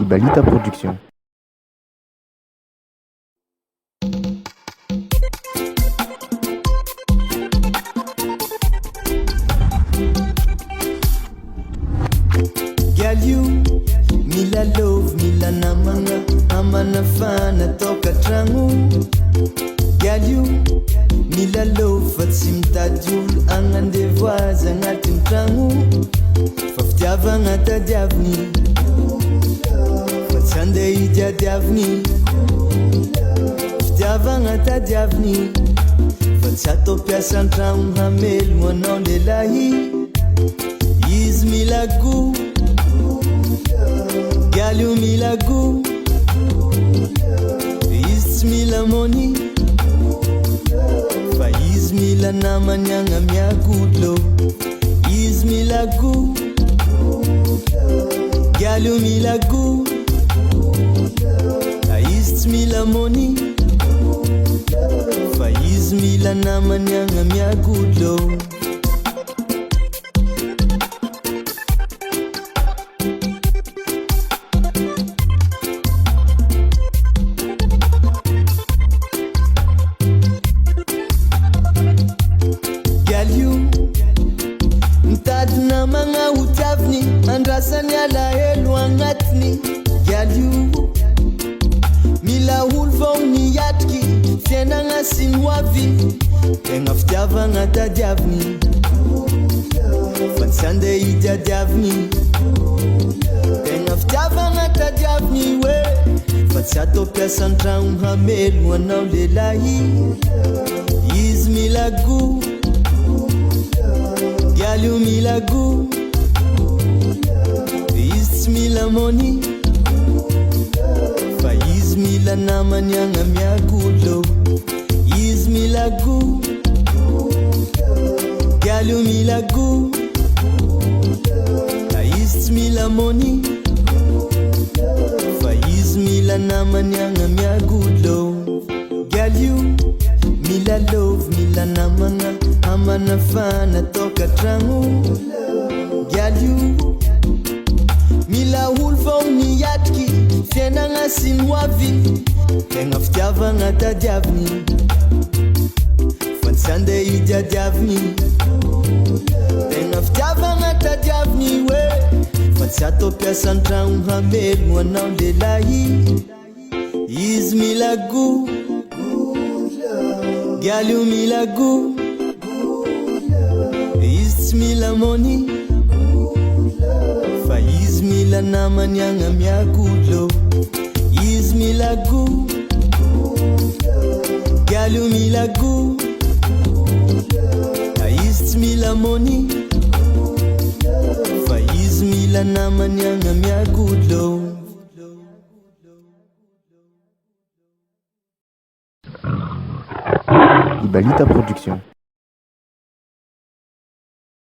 Ibalita Production. Girl, you mila love, mila namanga, amana fana toka trangu. Girl, you mila love, fa tsy mitady olo agnandevoazy agnatin'ny tragno. Fa fitiavagna tadiaviny, fa tsy andeha hidiadiaviny. Fitiavagna tadiaviny, fa tsy atao piasa an-tragno hamelogno anao lehilahy. Izy mila go, girl you mila go. Izy tsy mila money, fa izy mila namany agna miagolo. Izy mila go, girl you mila go. Izy tsy mila money, fa izy mila namany agna miagolo. Namagna hutiaviny, andrasany alahelo agnatiny. Girl you mila olo vao niatriky, fiainagna sy ny hoavy. Tegna fitiavagna tadiaviny, fa tsy andeha hidiadiaviny. Tegna fitiavagna tadiaviny we, fa tsy atao piasa an-tragno hamelogno anao lehilahy. Izy mila go, girl you mila go. Izy tsy mila money, fa izy mila namany agna miagolo. Izy mila go, girl you mila go. Izy tsy mila money, fa izy mila namany agna miagolo. Girl you mila love, mila namagna, amana fana toka tragno. Girl you mila olo vao niatriky, fiainagna sy ny hoavy. Tegna fitiavagna tadiaviny, fa tsy andeha hidiadiaviny. Tegna fitiavagna tadiaviny we, fa tsy atao piasa an-tragno hamelogno anao lehilahy. Izy mila go, girl you mila go. Izy tsy mila money, fa izy mila namany agna miagolo. Izy mila go, girl you mila go. Izy tsy mila money, fa izy mila namany agna miagolo. Ibalita Production.